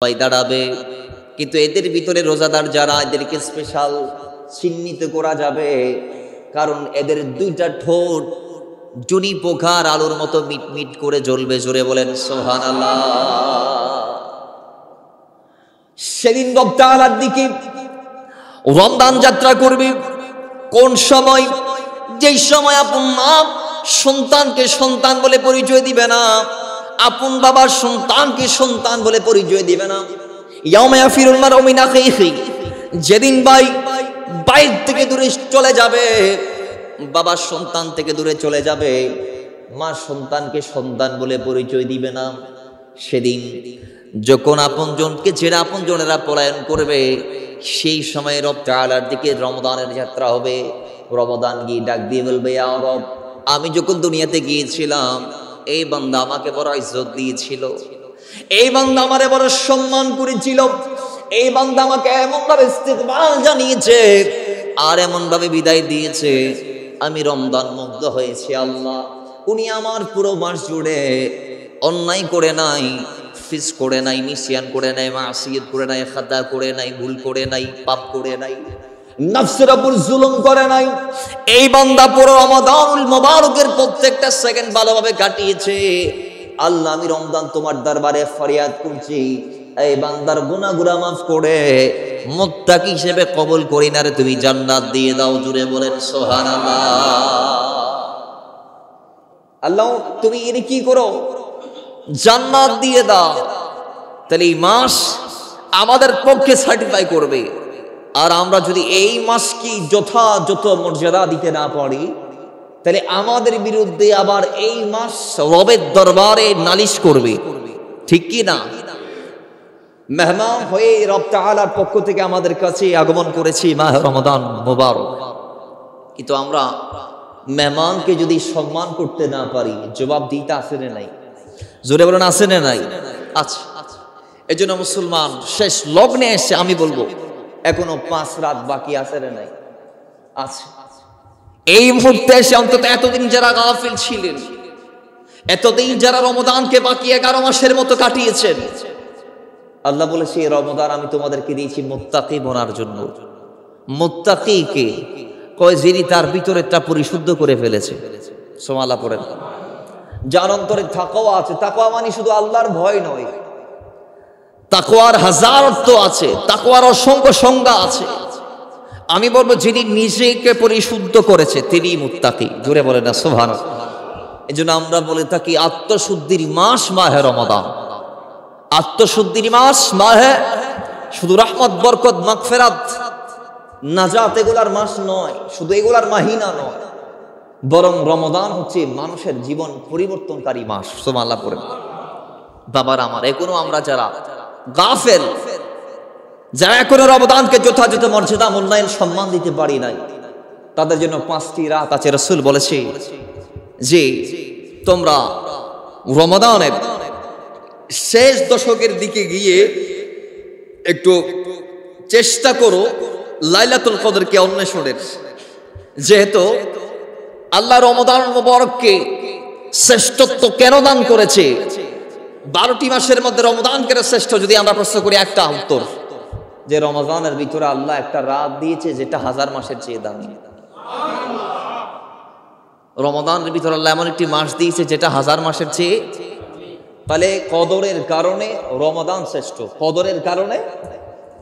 সবাই দাঁড়াবে, কিন্তু এদের ভিতরে রোজাদার যারা, এদেরকে স্পেশাল চিহ্নিত করা যাবে, কারণ এদের দুইটা ঠোঁট জুনি পোকার আলোর মতো মিটমিট করে জ্বলবে। জোরে বলেন সুবহানাল্লাহ। সেদিন রব তাআলার দিকে রমজান যাত্রা করবে। কোন সময়? যেই সময় আপন মা সন্তানকে সন্তান বলে পরিচয় দিবে না, আপন বাবার সন্তানকে সন্তান বলে পরিচয় দিবে না। ইয়াউমা ইয়াফিরুল মারউ মিন আখিহি, যেদিন ভাই বাইর থেকে দূরে চলে যাবে, বাবা সন্তান থেকে দূরে চলে যাবে, মা সন্তানকে সন্তান বলে পরিচয় দিবে না। সেদিন যখন আপনজনকে ছেড়ে আপনজনেরা পলায়ন করবে, সেই সময় রব তাআলার দিকে রমজানের যাত্রা হবে। রমজান গিয়ে ডাক দিয়ে বলবে, ইয়া রব, আমি যখন দুনিয়াতে গিয়েছিলাম, এই বান্দা আমাকে বড় ইজ্জত দিয়েছিল, এই বান্দা আমারে বড় সম্মান করেছিল, এই বান্দা আমাকে এমন ভাবে ইস্তেকবাল জানিয়েছে আর এমন ভাবে বিদায় দিয়েছে, আমি রমজান মুগ্ধ হয়েছি। আল্লাহ, উনি আমার পুরো মাস জুড়ে অন্যায় করে নাই, ফিস করে নাই, নিসিয়ান করে নাই, মাসিয়ত করে নাই, খাতা করে নাই, ভুল করে নাই, পাপ করে নাই, নফসের উপর জুলুম করে নাই। এই বান্দা পুরো রমাদানুল মুবারকের প্রত্যেকটা সেকেন্ড ভালোভাবে কাটিয়েছে। আল্লাহ, আমি রমজান তোমার দরবারে ফরিয়াদ করছি, এই বান্দার গুনাহগুলো মাফ করে মুত্তাকি হিসেবে কবুল করি না রে, তুমি জান্নাত দিয়ে দাও। জুড়ে বলেন সুবহানাল্লাহ। আল্লাহ, তুমি এর কি করো? জান্নাত দিয়ে দাও। তাহলে এই মাস আমাদের পক্ষে সার্টিফাই করবে। আর আমরা যদি এই মাসকে যথাযথ মর্যাদা দিতে না পারি, তাহলে আমাদের বিরুদ্ধে আবার এই মাস রবের দরবারে নালিশ করবে, ঠিক কি না? মেহমান হয়ে রব তাআলার পক্ষ থেকে আমাদের কাছে আগমন করেছি মাহ রমাদান মুবারক, কিন্তু আমরা মেহমানকে যদি সম্মান করতে না পারি, জবাব দিতে আসে না নাই? জোরে বলেন আসে না নাই? আচ্ছা, এই জন্য মুসলমান শেষ লগ্নে এসে আমি বলবো, এখনো 5 রাত বাকি আছে না নাই? আছে। এই মুহূর্তে এসে অন্তত এতদিন যারা গাফিল ছিলেন, এতদিন যারা রমজানকে বাকি 11 মাসের মতো কাটিয়েছেন, আল্লাহ বলেছে এই রমজান আমি তোমাদেরকে দিয়েছি মুত্তাকি বনার জন্য। মুত্তাকিকে কয় যিনি তার ভিতরেরটা পরিশুদ্ধ করে ফেলেছে। সুবহানাল্লাহ পড়েন। যার অন্তরে তাকওয়া আছে। তাকওয়া মানে শুধু আল্লাহর ভয় নয়, তাকওয়ার হাজার অর্থ আছে, তাকওয়ার অসংখ্য সংজ্ঞা আছে। আমি বলবো যিনি নিজেকে পরিশুদ্ধ করেছে তিনি মুত্তাকি। জোরে বলে না সুবহানাল্লাহ। এই জন্য আমরা বলে থাকি আত্মশুদ্ধির মাস মাহে রমাদান। আত্মশুদ্ধির মাস মাহে শুধু রহমত, বরকত, মাগফিরাত, নাজাত এগুলার মাস নয়, শুধু এগুলার মাহিনা নয়, বরং রমাদান হচ্ছে মানুষের জীবন পরিবর্তনকারী মাস। সুবহানাল্লাহ পড়েন। বাবার আমার, এখনো আমরা যারা গাফেল, যারা এখনো রমাদানকে যথাযথ মর্যাদা, মূল্যায়ন, সম্মান দিতে পারি নাই, তাদের জন্য 5টি রাত আছে। রাসূল বলেছে যে তোমরা রমাদানের শেষ দশকের দিকে গিয়ে একটু চেষ্টা করো লাইলাতুল কদরকে অন্বেষণের। যেহেতু আল্লাহ রমাদান মুবারককে শ্রেষ্ঠত্ব কেন দান করেছে, 12টি মাসের মধ্যে রমজান কেন শ্রেষ্ঠ, যদি আমরা প্রশ্ন করি, একটা উত্তর যে রমজানের ভিতরে আল্লাহ একটা রাত দিয়েছে যেটা 1000 মাসের চেয়ে দামি। রমজানের ভিতরে আল্লাহ এমন একটি মাস দিয়েছে যেটা 1000 মাসের চেয়ে। তাহলে কদরের কারণে রমজান শ্রেষ্ঠ, কদরের কারণে।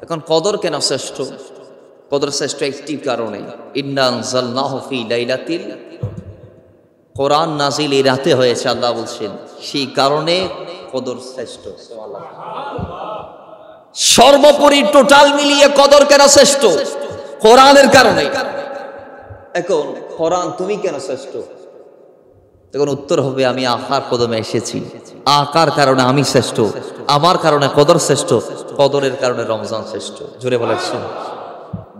এখন কদর কেন শ্রেষ্ঠ? কদর শ্রেষ্ঠ একটি কারণে, ইন্না আনজালনাহু ফি লাইলাতিল, কোরআন নাজিল এই রাতে হয়েছে, আল্লাহ বলছেন, সেই কারণে কদর শ্রেষ্ঠ। সর্বোপরি টোটাল মিলিয়ে কদর কেন শ্রেষ্ঠ? কোরআনের কারণে। এখন কোরআন তুমি কেন শ্রেষ্ঠ? তখন উত্তর হবে আমি আকার কদমে এসেছি, আকার কারণে আমি শ্রেষ্ঠ, আমার কারণে কদর শ্রেষ্ঠ, কদরের কারণে রমজান শ্রেষ্ঠ। জোরে বলেন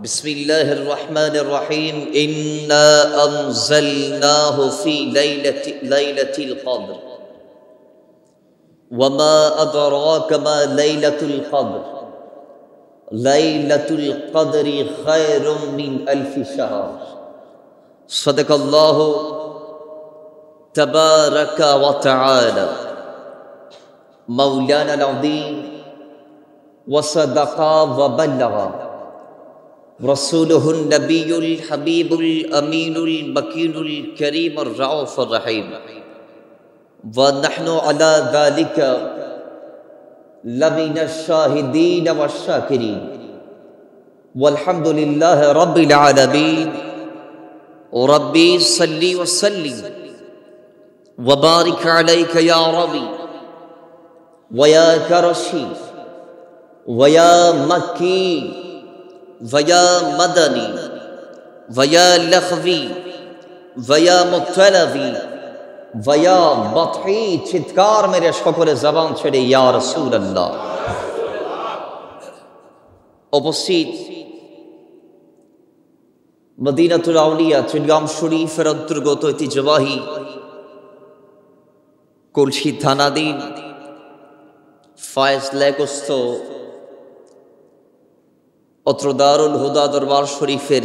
বিসমিল্লাহির রহমানির রহিম। ইন্না আনজালনাহু ফি লাইলাতিল কদর ওয়া মা আদরাকা মা লাইলাতুল কদর লাইলাতুল কদরি খায়রুম মিন আলফি শাহর। সাদাকাল্লাহু তাবারাকা ওয়া তাআলা মাওলানা আল-আযীম وصدق وبلغ رسوله النبي الحبيب الأمين المكين الكريم الرؤوف الرحيم ونحن على ذلك لمن الشاهدين والشاكرين والحمد لله رب العالمين ربي صل وسلم وبارك عليك يا ربي ويا كرشي ويا مكي ويا مدني ويا لخوي ويا مطلبي ويا بطحي চিৎকার মেরে সকলে জবান ছেড়ে ইয়া রাসূলুল্লাহ। উপস্থিত মদিনাতুল আউলিয়া চিটগাম শরীফের অন্তর্গত ঐতিহ্যবাহী কলসি থানাধীন ফায়জলাগস্ত অত্র দারুল হুদা দরবার শরীফের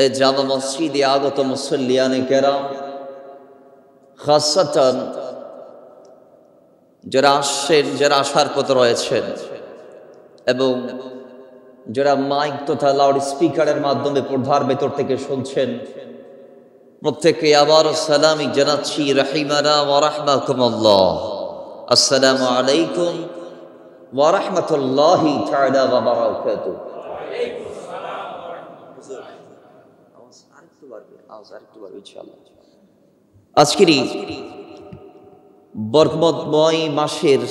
এই জামা মসজিদে আগত মুসল্লিয়ানে কেরাম, খাসাতান যারা আসছেন, যারা আসার পথে রয়েছেন এবং যারা মাইক তথা লাউড স্পিকারের মাধ্যমে পর্দার ভেতর থেকে শুনছেন, প্রত্যেককে আবার সালামি জানাচ্ছি রাহিমানা ওয়া রাহমাকুমুল্লাহ। আসসালামু আলাইকুম ওয়া রাহমাতুল্লাহি তাআলা ওয়া বারাকাতুহু। আজকের এই বরকতময় মাসের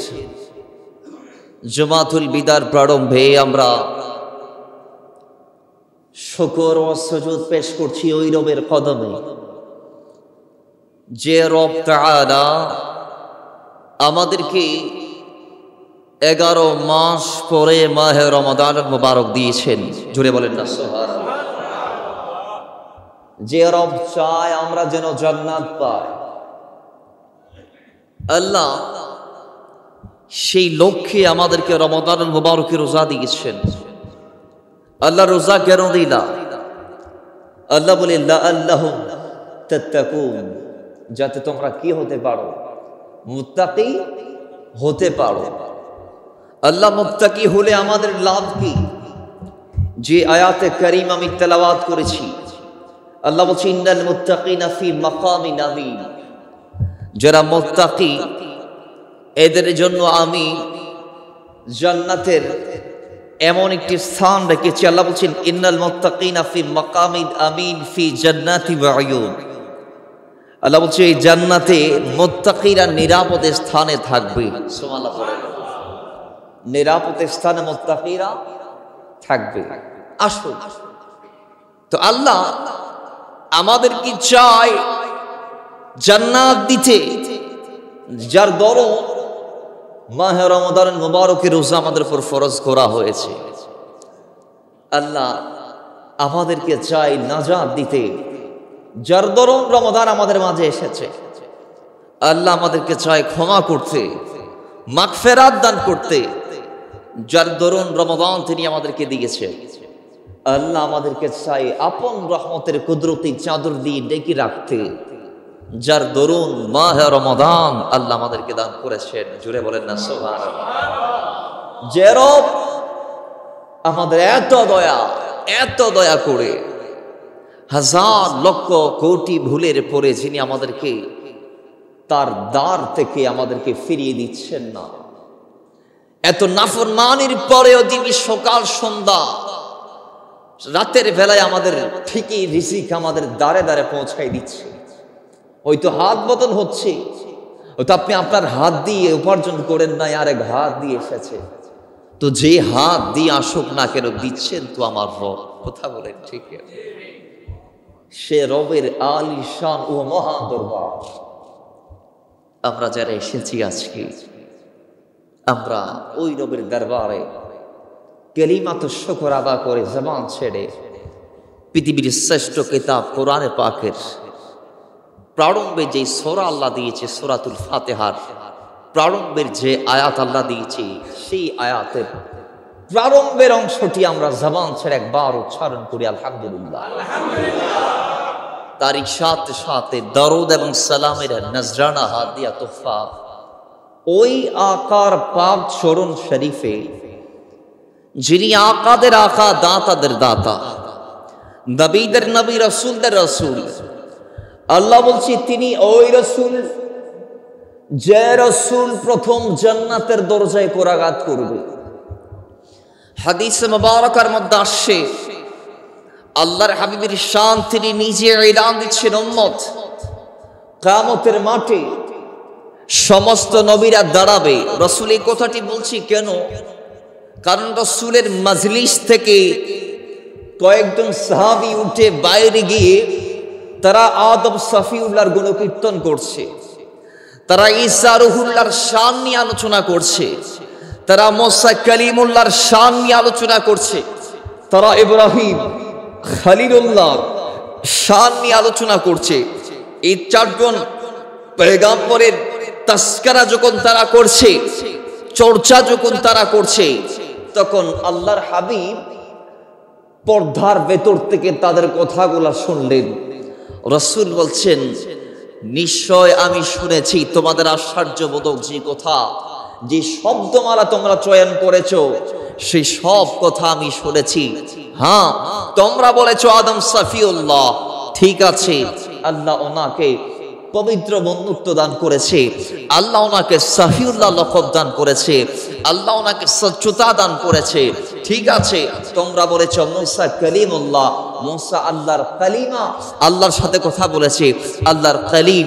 জুমাতুল বিদার প্রারম্ভে আমরা শুকর ও সুজুদ পেশ করছি ওই রবের কদমে যে রব তাআলা আমাদেরকে 11 মাস পরে মাহে রমাদান মুবারক দিয়েছেন। জুড়ে বলেন না সুবহানাল্লাহ। যে রব চায় আমরা যেন জান্নাত পাই, আল্লাহ সেই লক্ষ্যে আমাদেরকে রমাদান মুবারকের রোজা দিয়েছেন। আল্লাহ রোজা কেন দিলা? আল্লাহ বলে লাআল্লাহুম তাত্তাকুন, যাতে তোমরা কি হতে পারো? মুত্তাকি হতে পারো। আল্লাহ মুত্তাকি হলে আমাদের লাভ কি? যে আয়াতে কারীম আমি তেলাওয়াত করেছি, আল্লাহ বলছে ইন্নাল মুত্তাকিনা ফি মাকামিন আমিন, যারা মুত্তাকি এদের জন্য আমি জান্নাতের এমন একটি স্থান রেখেছি। আল্লাহ বলছেন ইন্নাল মুত্তাকিনা ফি মাকামিন আমিন ফি জান্নাতি ওয়া আয়ুন। আল্লাহ বলছে এই জান্নাতে মুত্তাকিরা নিরাপদ স্থানে থাকবে। সুবহানাল্লাহ পড়েন। নিরাপদ স্থানে মুত্তাকিরা থাকবে। আসুন তো আল্লাহ আমাদের কি চায় জান্নাত দিতে, যার দরুন মাহে রমাদান মুবারকের রোজা আমাদের উপর ফরজ করা হয়েছে। আল্লাহ আমাদেরকে চায় নাজাত দিতে, যার দরুন রমাদান আমাদের মাঝে এসেছে। আল্লাহ আমাদেরকে চায় ক্ষমা করতে, মাগফিরাত দান করতে, যার দরুন রমাদান তিনি আমাদেরকে দিয়েছে। আল্লাহ আমাদেরকে চায় আপন রহমতের কুদরতি চাদর দিয়ে ডেকে রাখতে, যার দরুন মাহে রমাদান আল্লাহ আমাদেরকে দান করেছেন। জুড়ে বলেন না সুবহানাল্লাহ। যে রব আমাদের এত দয়া করে হাজার লক্ষ কোটি ভুলের পরে যিনি আমাদেরকে তার দ্বার থেকে আমাদেরকে ফিরিয়ে দিচ্ছেন না, এত নাফরমানির পরেও যিনি সকাল সন্ধ্যা রাতের বেলায় আমাদের ঠিকই রিজিক আমাদের দ্বারে দ্বারে পৌঁছাই দিচ্ছে। হয়তো হাত বদল হচ্ছে, হয়তো আপনি আপনার হাত দিয়ে উপার্জন করেন নাই, আরেক হাত দিয়ে এসেছে, তো যে হাত দিয়ে আসুক না কেন দিচ্ছেন তো আমার রব। কথা বলেন ঠিক? সে রবের আলিশান ও মহা দরবার আমরা যারা এসেছি আজকে, আমরা ওই রবের দরবারে কালিমাত শুকর আদা করে জবান ছেড়ে পৃথিবীর শ্রেষ্ঠ কিতাব কোরআনে পাকের প্রারম্ভে যে সূরা আল্লাহ দিয়েছে, সূরাতুল ফাতিহার প্রারম্ভের যে আয়াত আল্লাহ দিয়েছে, সেই আয়াতের প্রারম্ভের অংশটি আমরা জবান ছেড়ে একবার উচ্চারণ করি আলহামদুলিল্লাহ। তারই সাথে সাথে দরুদ এবং সালামের নজরানা হাদিয়া তোহফা ওই আকার পাক চরণ শরীফে, যিনি আকাদের আকা, দাতাদের দাতা, নবীদের নবী, রসুলদের রসুল, আল্লাহ বলছি তিনি ওই রসুল যে রসুল প্রথম জান্নাতের দরজায় করাঘাত করবে। হাদিসে মুবারাকার মধ্যে আসছে, আল্লাহর হাবিবের শান তিনি নিজে এলান দিচ্ছেন, উম্মত কিয়ামতের মাঠে সমস্ত নবীরা দাঁড়াবে। রসুল এই কথাটি বলছি কেন? কারণ রসুলের মাজলিস থেকে কয়েকজন সাহাবী উঠে বাইরে গিয়ে তারা আদম সফিউল্লাহর গুণকীর্তন করছে, তারা ঈসা রুহুল্লাহর শান নিয়ে আলোচনা করছে, তারা মুসা কালিমুল্লাহর শান নিয়ে আলোচনা করছে, তারা ইব্রাহিম খলিলুল্লাহর শান নিয়ে আলোচনা করছে। এই চারজন পয়গম্বরের তাসকারা যখন তারা করছে, চর্চা যখন তারা করছে, তখন আল্লাহর হাবিব পর্দার ভেতর থেকে তাদের কথাগুলো শুনলেন। রাসূল বলছেন, নিশ্চয় আমি শুনেছি তোমাদের আশ্চর্যবোধক যে কথা, যে শব্দমালা তোমরা চয়ন করেছো, সেই সব কথা আমি শুনেছি। হ্যাঁ, তোমরা বলেছো আদম সফিউল্লাহ, ঠিক আছে, আল্লাহ ওনাকে পবিত্র বন্ধুত্ব দান করেছে, আল্লাহ ওনাকে সফিউল্লাহ লকব দান করেছে, আল্লাহ ওনাকে সচ্চতা দান করেছে, ঠিক আছে। তোমরা বলেছো মুসা কালিমুল্লাহ, মুসা আল্লাহর কালিমা, আল্লাহর সাথে কথা বলেছে, আল্লাহর কালিম,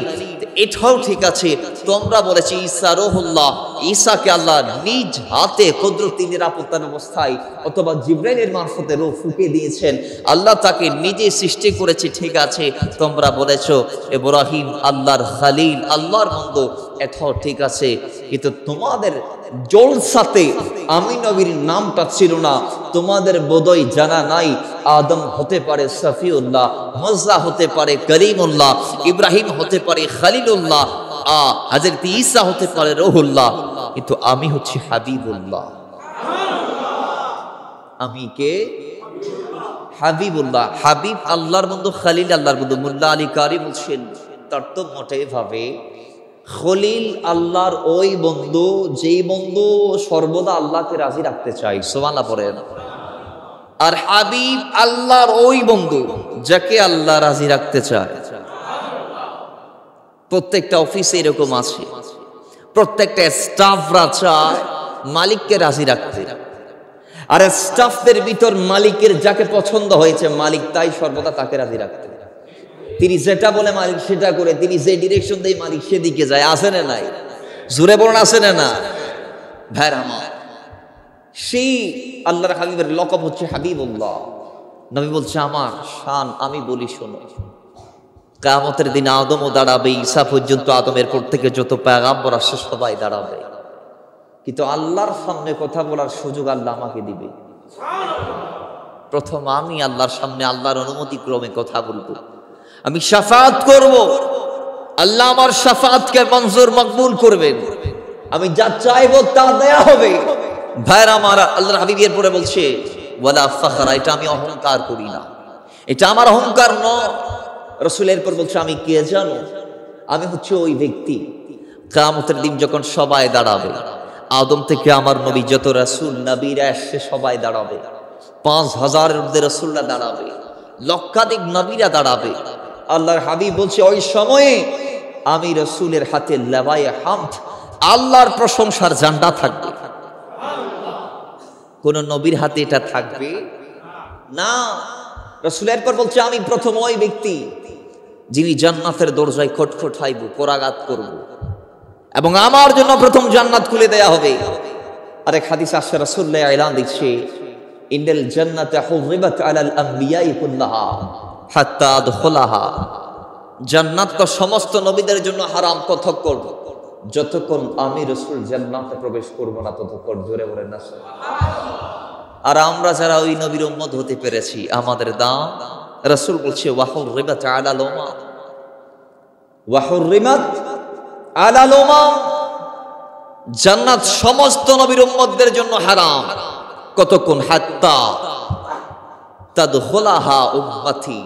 এটাও ঠিক আছে। তোমরা বলেছি ঈসা রুহুল্লাহ, ঈসাকে আল্লাহ নিজ হাতে কুদরতি নিরাপত্তা ব্যবস্থায় অথবা জিবরাইলের মারফতে রূহ ফুঁকে দিয়েছেন, আল্লাহ তাকে নিজে সৃষ্টি করেছে, ঠিক আছে। তোমরা বলেছো ইব্রাহিম আল্লাহর খলিল, আল্লাহর বন্ধু, এটাও ঠিক আছে। কিন্তু তোমাদের জলসাতে আমি নবীর নামটা ছিল না। তোমাদের বোধহয় জানা নাই আদম হতে পারে সফিউল্লাহ, মুসা হতে পারে কলিমুল্লাহ, ইব্রাহিম হতে পারে খলিলুল্লাহ, হযরত ঈসা হতে পারে রুহুল্লাহ, কিন্তু আমি হচ্ছি হাবিবুল্লাহ। আমি কে? হাবিবুল্লাহ। হাবিব আল্লাহর বন্ধু, খলিল আল্লাহর বন্ধু। মোল্লা আলী কারি বলছেন, তার তো মোটে ভাবে খলিল আল্লাহর ওই বন্ধু যেই বন্ধু সর্বদা আল্লাহকে রাজি রাখতে চায়, সুবহানাল্লাহ পড়েন। আর হাবিব আল্লাহর ওই বন্ধু যাকে আল্লাহ রাজি রাখতে চায়। প্রত্যেকটা অফিসে এরকম আছে, প্রত্যেকটা স্টাফরা চায় মালিককে রাজি রাখতে, আর স্টাফদের ভিতর মালিকের যাকে পছন্দ হয়েছে মালিক তাই সর্বদা তাকে রাজি রাখতে। তিনি যেটা বলে মালিক সেটা করে, তিনি যে ডিরেকশন দেয় মালিক সেদিকে যায়। আছে না নাই? জোরে বলুন, আছে না? ভাইরা আমার, সেই আল্লাহর হাবিবের লকব হচ্ছে হাবিবুল্লাহ। নবী বলছে আমার শান আমি বলি শোনো। কিয়ামতের দিন আদমও দাঁড়াবে, ঈসা পর্যন্ত, আদমের পর থেকে যত পয়গম্বর আসছে সবাই দাঁড়াবে, কিন্তু আল্লাহর সামনে কথা বলার সুযোগ আল্লাহ আমাকে দিবে। প্রথম আমি আল্লাহর সামনে আল্লাহর অনুমতি ক্রমে কথা বলবো, আমি শাফাআত করব, আল্লাহ আমার শাফাআতকে মঞ্জুর মকবুল করবেন, আমি যা চাইবো তা দেয়া হবে। ভাইরা আমার, আল্লাহর হাবিব এর পরে বলছে ওয়ালা ফখরা, এটা আমি অহংকার করি না, এটা আমার অহংকার নয়। রাসূল এরপর বলছে আমি কে জানো? আমি হচ্ছে ওই ব্যক্তি কিয়ামতের দিন যখন সবাই দাঁড়াবে, আদম থেকে আমার নবী যত রাসূল নবীরা এসে সবাই দাঁড়াবে, 5000-এর মধ্যে রাসূলরা দাঁড়াবে, লক্ষাধিক নবীরা দাঁড়াবে। আল্লাহর হাবিব বলছে ওই সময়ে আমি রাসূলের হাতে লাওয়ায়ে হামদ, আল্লাহর প্রশংসার ঝান্ডা থাকবে। কোন নবীর হাতে এটা থাকবে না। রাসূল এরপর বলছে আমি প্রথম ওই ব্যক্তি যিনি জান্নাতের দরজায় খটখটাইব, করাঘাত করব, এবং আমার জন্য প্রথম জান্নাত খুলে দেয়া হবে। আরেক হাদিস আসছে, রাসূলুল্লাহ এলান দিচ্ছে ইন্নাল জান্নাতা হুরিবাত আলাল আমবিয়াই কুল্লাহা হাত্তা আদখুলাহা, জান্নাত তো সমস্ত নবীদের জন্য হারাম কতক্ষণ, যতক্ষণ আমি রাসূল জান্নাতে প্রবেশ করব না ততক্ষণ। জোরে বলেন না। আর আমরা যারা ওই নবীর উম্মত হতে পেরেছি আমাদের দাম, রাসূল বলছে ওয়াহুরিবাত আলাল উমাম, ওয়াহুরিমাত আলাল উমাম, জান্নাত সমস্ত নবীর উম্মতদের জন্য হারাম কতক্ষণ? হাত্তা তাদখুলাহা উম্মতি,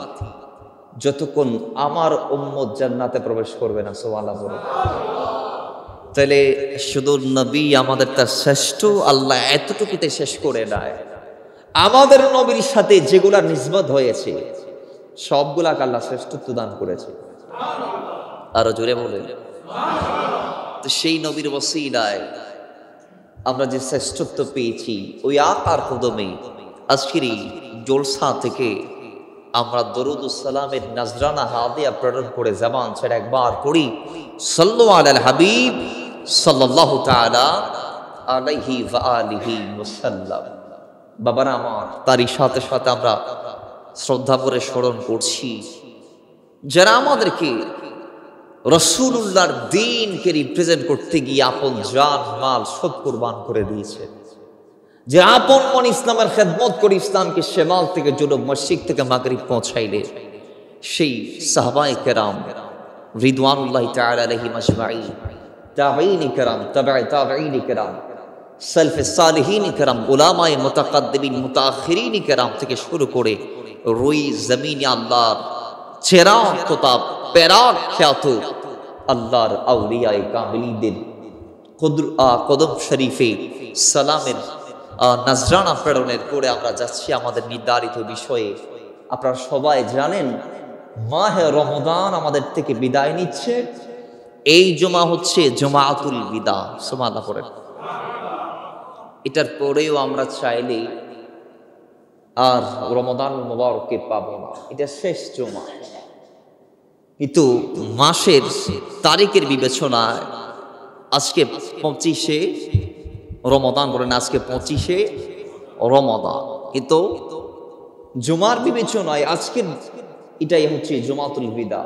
যতক্ষণ আমার উম্মত জান্নাতে প্রবেশ করবে না। সুবহানাল্লাহ। তাহলে শুধু নবী আমাদের তার শ্রেষ্ঠ, আল্লাহ এতটুকুতে শেষ করে দেয়। আমাদের নবীর সাথে যেগুলা নিসবত হয়েছে সবগুলাকে আল্লাহ শ্রেষ্ঠত্ব দান করেছে। আরো জোরে বলেন। তো সেই নবীর ওসিলায় আমরা যে শ্রেষ্ঠত্ব পেয়েছি, ওই আকার কদমে আজকের এই জলসা থেকে আমরা দরুদুস সালামের নাজরানা হাদিয়া প্রেরণ করে জবান ছেড়ে একবার পড়ি সাল্লু আলাল হাবিব সাল্লাল্লাহু তাআলা আলাইহি ওয়া আলিহি ওয়াসাল্লাম। বাবারা আমার, তারই সাথে সাথে আমরা শ্রদ্ধা করে স্মরণ করছি যারা আমাদেরকে রাসূলুল্লাহর দ্বীনকে রিপ্রেজেন্ট করতে গিয়ে আপন জান মাল সব কুরবান করে দিয়েছে, যে আপন মন ইসলামের খেদমত করে ইসলামকে শেমাল থেকে জুনুব, মশরিক থেকে মাগরিব পৌঁছাইলে সেই সাহাবায়ে কেরাম রিদওয়ানুল্লাহি তাআলা আলাইহিম আজমাইন, তাবেঈন কেরাম, তাবে তাবেঈন কেরাম, সালফে সালিহিন কেরাম, উলামায়ে মুতাকাদ্দিমিন মুতাআখিরিন কেরাম থেকে শুরু করে রুই জমিনে আল্লাহর চেরাগ তথা পেরাগ খ্যাত আল্লাহর আউলিয়ায়ে কামিলদের কদম শরীফে সালামের নাজরানা প্রেরণের করে আমরা যাচ্ছি আমাদের নির্ধারিত বিষয়ে। আপনারা সবাই জানেন মাহে রমজান আমাদের থেকে বিদায় নিচ্ছে। এই জমা হচ্ছে জমাআতুল বিদা, সুবহানাল্লাহ পড়েন। এটার পরেও আমরা চাইলে আর রমজান মুবারককে পাবো না, এটা শেষ জমা। কিন্তু মাসের তারিখের বিবেচনায় আজকে 25শে রমজান বলেন, আজকে 25শে রমজান, কিন্তু জুমার বিবেচনায় আজকের এটাই হচ্ছে জুমাতুল বিদা।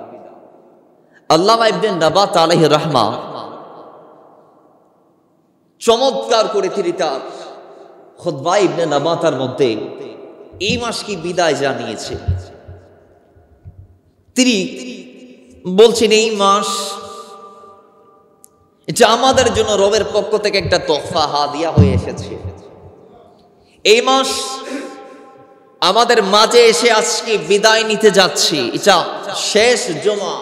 আল্লামা ইবনে নাবাত আলাইহির রাহমা চমৎকার করে তিনি তার খুতবা ইবনে নাবাতার মধ্যে এই মাসকে বিদায় জানিয়েছে। তিনি বলছেন এই মাস এটা আমাদের জন্য রবের পক্ষ থেকে একটা তোহফা হাদিয়া হয়ে এসেছে। এই মাস আমাদের মাঝে এসে আজকে বিদায় নিতে যাচ্ছি, এটা শেষ জমা,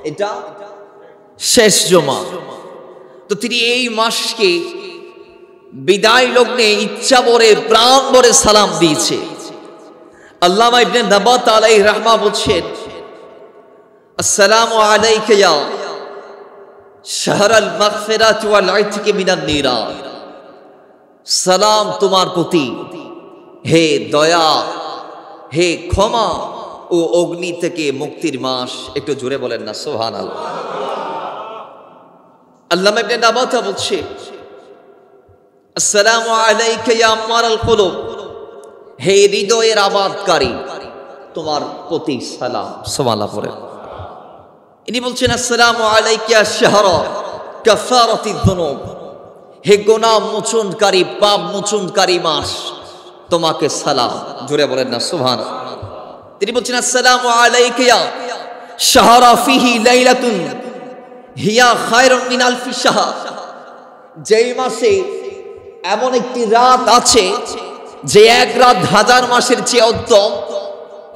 এটা শেষ জমা। তো তিনি এই মাসকে বিদায় লগ্নে ইচ্ছা ভরে প্রাণ ভরে সালাম দিয়েছে। আল্লামা ইবনে নাবাত আলাইহির রাহমা বলছেন, আসসালামু আলাইকা ইয়া শাহরাল মাগফিরাত ওয়াল ইতকি মিনান নিরান। সালাম তোমার প্রতি হে দয়া, হে ক্ষমা ও অগ্নি থেকে মুক্তির মাস। একটু জোরে বলেন না সুবহানাল্লাহ। আল্লামা ইবনে নাবাত বলছে, আসসালামু আলাইকা ইয়া আমারাল কুলুব, হে হৃদয়ের আবাদকারী তোমার প্রতি সালাম। সুবহানাল্লাহ পড়েন। ইনি বলছেন, আসসালামু আলাইকা শাহরা কাফারাতিদ যুনুব, হে গুনাহ মোচনকারী পাপ মোচনকারী মাস তোমাকে সালাম। জোরে বলেন না সুবহানাল্লাহ। তিনি বলছেন, আসসালামু আলাইকা ইয়া শাহরা ফিহি লাইলাতুন হিয়া খায়রুন মিন আলফি শাহর, যেই মাসে এমন একটি রাত আছে যে এক রাত হাজার মাসের চেয়ে উত্তম,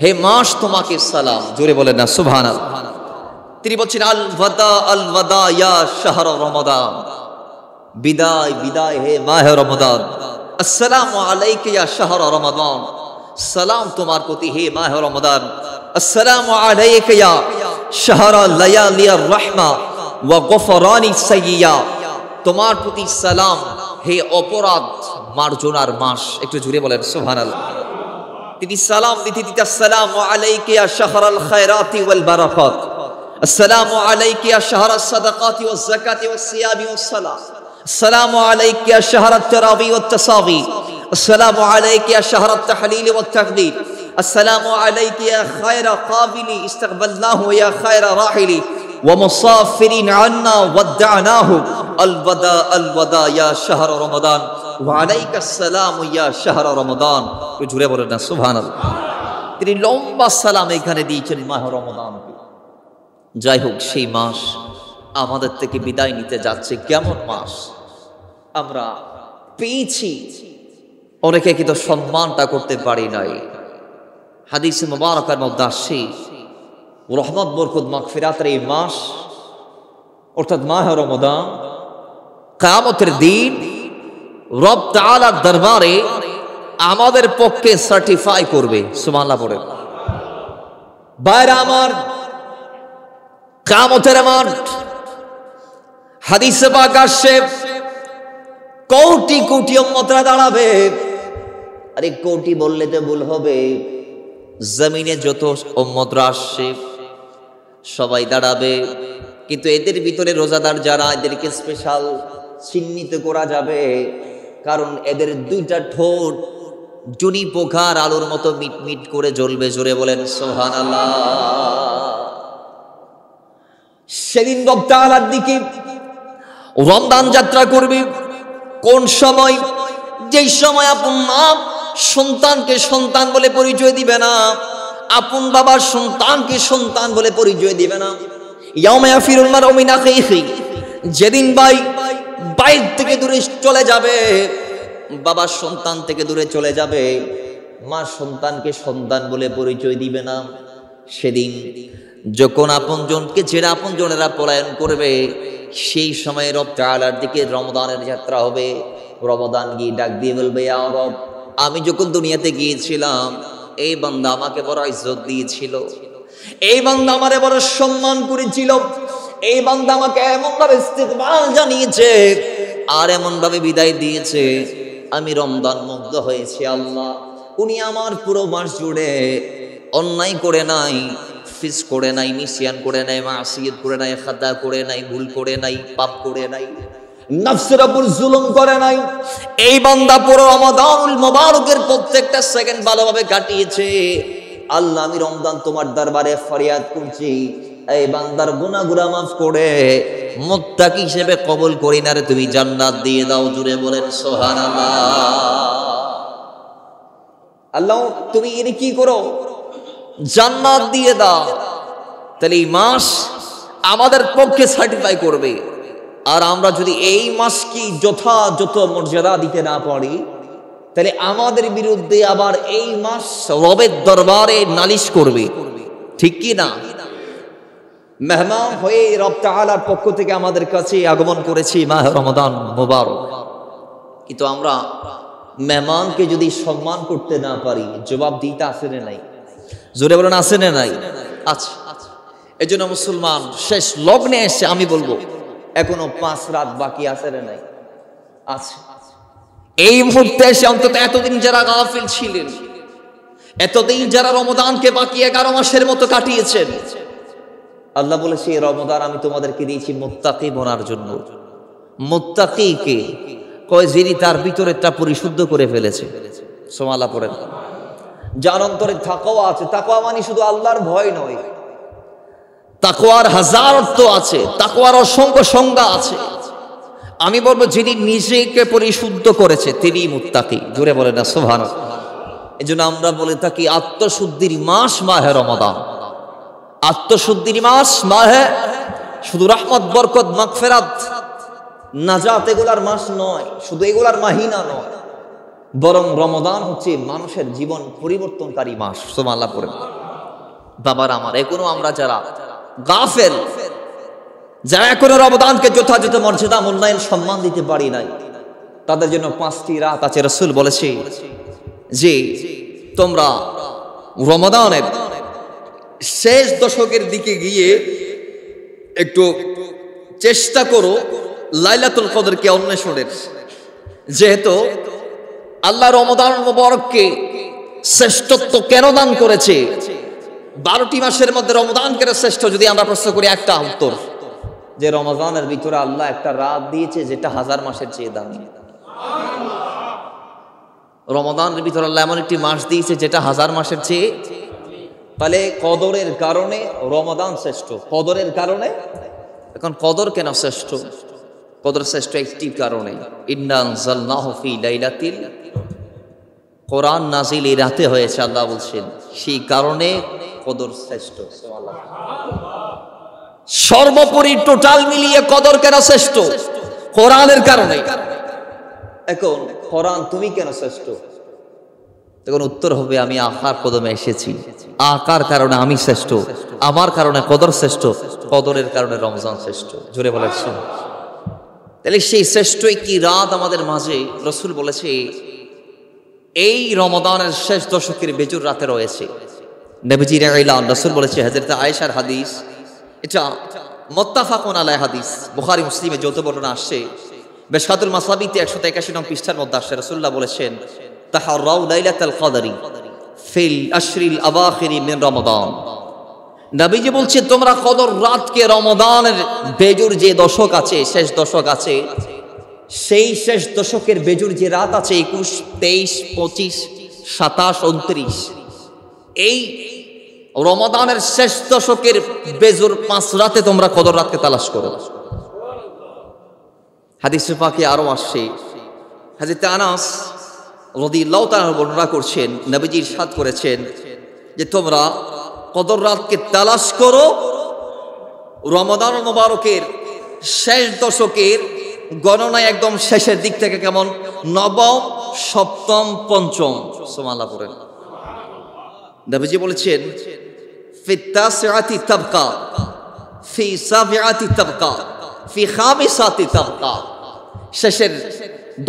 হে মাস তোমাকে সালাম। জোরে বলেন না সুবহানাল্লাহ। তিনি বলছেন, আল ওয়াদা ইয়া শাহর রমাদান, বিদায় বিদায় হে মাহে রমাদান। আসসালামু আলাইকা ইয়া শাহর রমাদান, সালাম তোমার প্রতি হে মাহে রমাদান। আসসালামু আলাইকা ইয়া শাহর লায়ালিয়ার রাহমা ওয়া গফরানি সাইয়্যা, তোমার প্রতি সালাম হে অপরাধ মার্জনার মাস। একটু জুড়ে বলেন সুবহানাল্লাহ। তিনি সালাম দিতে দিতে, আসসালামু আলাইকা ইয়া শাহরাল খায়রাতি ওয়াল বারাকাত, আসসালামু আলাইকা ইয়া শাহরাস সাদাকাতি ওয়াজ যাকাতি ওয়াস সিয়ামি ওয়াস সালাহ, আসসালামু আলাইকা ইয়া শাহরাত তারাবি ওয়াত তাসাবি, আসসালামু আলাইকা ইয়া শাহরাত তাহলিল ওয়াত তাকবীর, আসসালামু আলাইকা ইয়া খায়রা কাবিলি ইস্তাকবালনাহু ইয়া খায়রা রাহিলি ওয়া মুসাফিরিন আন্না ওয়াদআনাহু আল ওয়াদা ইয়া শাহর রমাদান ওয়া আলাইকা আসসালাম ইয়া শাহর রমাদান। জুড়ে বলেন না সুবহানাল্লাহ। তিনি লম্বা সালাম এখানে দিয়েছেন মাহ রমাদানকে। যাই হোক, সেই মাস আমাদের থেকে বিদায় নিতে যাচ্ছে। কেমন মাস আমরা পেয়েছি, অনেকে কিন্তু সম্মানটা করতে পারি নাই। হাদিসে মুবারাকার মধ্যে আসছে, রহমত বরকত মাগফিরাতের এই মাস অর্থাৎ মাহে রমাদান কিয়ামতের দিন রব তাআলার দরবারে আমাদের পক্ষে সার্টিফাই করবে। সুবহানাল্লাহ পড়েন। ভাইরা আমার, কিয়ামতের মাঠ, হাদিসে পাক আসছে কোটি কোটি উম্মতরা দাঁড়াবে। আরে কোটি বললে তো ভুল হবে, জমিনে যত উম্মতরা আসছে সবাই দাঁড়াবে, কিন্তু এদের ভিতরে রোজাদার যারা, এদেরকে স্পেশাল চিহ্নিত করা যাবে, কারণ এদের দুইটা ঠোঁট জুনি পোকার আলোর মতো মিটমিট করে জ্বলবে। জোরে বলেন সুবহানাল্লাহ। সেদিন রব তাআলার দিকে রমজান যাত্রা করবে। কোন সময়? যেই সময় আপন মা সন্তানকে সন্তান বলে পরিচয় দিবে না, আপন বাবার সন্তানকে সন্তান বলে পরিচয় দিবে না। ইয়াউমা ইয়াফিরুল মারউ মিন আখিহি, যেদিন ভাই বাইর থেকে দূরে চলে যাবে, বাবা সন্তান থেকে দূরে চলে যাবে, মা সন্তানকে সন্তান বলে পরিচয় দিবে না। সেদিন যখন আপনজনকে ছেড়ে আপনজনেরা পলায়ন করবে, সেই সময় রব তাআলার দিকে রমজানের যাত্রা হবে। রমজান গিয়ে ডাক দিয়ে বলবে, ইয়া রব, আমি যখন দুনিয়াতে গিয়েছিলাম এই বান্দা আমাকে বড় ইজ্জত দিয়েছিল, এই বান্দা আমারে বড় সম্মান করেছিল, এই বান্দা আমাকে এমন ভাবে ইস্তেকবাল জানিয়েছে আর এমন ভাবে বিদায় দিয়েছে, আমি রমজান মুগ্ধ হয়েছি। আল্লাহ, উনি আমার পুরো মাস জুড়ে অন্যায় করে নাই, ফিস করে নাই, নিসিয়ান করে নাই, মাসিয়ত করে নাই, খাতা করে নাই, ভুল করে নাই, পাপ করে নাই, নফসের উপর জুলুম করে নাই। এই বান্দা পুরো রমাদানুল মুবারকের প্রত্যেকটা সেকেন্ড ভালোভাবে কাটিয়েছে। আল্লাহ, আমি রমজান তোমার দরবারে ফরিয়াদ করছি, এই বান্দার গুনাহগুলো মাফ করে মুত্তাকি হিসেবে কবুল করি না রে, তুমি জান্নাত দিয়ে দাও। জুড়ে বলেন সুবহানাল্লাহ। আল্লাহ, তুমি এর কি করো? জান্নাত দিয়ে দাও। তাহলে এই মাস আমাদের পক্ষে সার্টিফাই করবে। আর আমরা যদি এই মাসকে যথাযথ মর্যাদা দিতে না পারি, তাহলে আমাদের বিরুদ্ধে আবার এই মাস রবের দরবারে নালিশ করবে। ঠিক কি না? মেহমান হয়ে রব তাআলার পক্ষ থেকে আমাদের কাছে আগমন করেছি মাহ রমাদান মুবারক, কিন্তু আমরা মেহমানকে যদি সম্মান করতে না পারি, জবাব দিতে আসে না নাই? জোরে বলেন আসে না নাই? আচ্ছা, এই জন্য মুসলমান শেষ লগ্নে এসে আমি বলবো, এখনো 5 রাত বাকি আছে না নাই? আছে। এই মুহূর্তে এসে অন্তত এতদিন যারা গাফিল ছিলেন, এতদিন যারা রমজানকে বাকি 11 মাসের মতো কাটিয়েছেন, আল্লাহ বলেছে এই রমজান আমি তোমাদেরকে দিয়েছি মুত্তাকি বনার জন্য। মুত্তাকিকে কয় যিনি তার ভিতরেরটা পরিশুদ্ধ করে ফেলেছে। সুবহানাল্লাহ পড়েন। যার অন্তরে তাকওয়া আছে। তাকওয়া মানে শুধু আল্লাহর ভয় নয়, তাকওয়ার হাজার অর্থ আছে, তাকওয়ার অসংখ্য সংজ্ঞা আছে। আমি বলবো যিনি নিজেকে পরিশুদ্ধ করেছে তিনি মুত্তাকি। জোরে বলে না সুবহানাল্লাহ। এই জন্য আমরা বলে থাকি আত্মশুদ্ধির মাস মাহে রমাদান। আত্মশুদ্ধির মাস মাহে শুধু রহমত, বরকত, মাগফিরাত, নাজাত এগুলার মাস নয়, শুধু এগুলার মাহিনা নয়, বরং রমাদান হচ্ছে মানুষের জীবন পরিবর্তনকারী মাস। সুবহানাল্লাহ পড়েন। বাবার আমার, এখনো আমরা যারা গাফেল, যারা এখনো রমাদানকে যথাযথ মর্যাদা, মূল্যায়ন, সম্মান দিতে পারি নাই, তাদের জন্য 5টি রাত আছে। রাসূল বলেছে যে তোমরা রমাদানের শেষ দশকের দিকে গিয়ে একটু চেষ্টা করো লাইলাতুল কদরকে অন্বেষণের। যেহেতু আল্লাহ রমাদান মুবারককে শ্রেষ্ঠত্ব কেন দান করেছে, 12টি মাসের মধ্যে রমাদান কেন শ্রেষ্ঠ, যদি আমরা প্রশ্ন করি একটা উত্তর, যে রমাদানের ভিতরে আল্লাহ একটা রাত দিয়েছে যেটা 1000 মাসের চেয়ে দামি। রমাদানের ভিতরে আল্লাহ এমন একটি মাস দিয়েছে যেটা 1000 মাসের চেয়ে। তাহলে কদরের কারণে রমাদান শ্রেষ্ঠ, কদরের কারণে। এখন কদর কেন শ্রেষ্ঠ? কদর শ্রেষ্ঠ একটি কারণে, ইন্না আনজালনাহু ফি লাইলাতিল, কোরআন নাজিল এই রাতে হয়েছে, আল্লাহ বলছেন, সেই কারণে কদর শ্রেষ্ঠ। সর্বোপরি টোটাল মিলিয়ে কদর কেন শ্রেষ্ঠ? কোরআনের কারণে। এখন কোরআন তুমি কেন শ্রেষ্ঠ? তখন উত্তর হবে আমি আকার কদমে এসেছি, আকার কারণে আমি শ্রেষ্ঠ, আমার কারণে কদর শ্রেষ্ঠ, কদরের কারণে রমজান শ্রেষ্ঠ। জোরে বলেছেন। তাহলে সেই শ্রেষ্ঠ একটি রাত আমাদের মাঝে রাসূল বলেছে এই রমাদানের শেষ দশকের বেজুর রাতে রয়েছে। নবীজির এলান, রাসূল বলেছে, হযরত আয়েশার হাদিস, এটা মুত্তাফাকুন আলাইহি হাদিস, বুখারী মুসলিমে যৌথ বর্ণনা আসছে, বেশকাতুল মাসাবিতে 183 নং পৃষ্ঠার মধ্যে আসছে। রাসূলুল্লাহ বলেছেন, তাহারাউ লাইলাতুল কদরি ফিল আশরিল আওয়াখিরি মিন রমাদান। নবীজি বলছে, তোমরা কদর রাতকে রমাদানের বেজুর যে দশক আছে, শেষ দশক আছে, সেই শেষ দশকের বেজুর যে রাত আছে 21, 23, 25, 27, 29, এই রমাদানের শেষ দশকের বেজুর 5 রাতে তোমরা কদর রাতকে তালাশ করো। হাদিসে পাকে আরো আসছে, হযরত আনাস রাদিয়াল্লাহু তাআলা বর্ণনা করছেন, নবীজি ইরশাদ করেছেন যে তোমরা কদর রাতকে তালাশ করো রমাদান মুবারকের শেষ দশকের গণনায় একদম শেষের দিক থেকে, কেমন নবম, সপ্তম, পঞ্চম। সুবহানাল্লাহ পড়েন। নবীজি বলেছেন, ফি তাসিআতি তাবকা, ফি সাবিআতি তাবকা, ফি খামিসাতি তাবকা। শেষের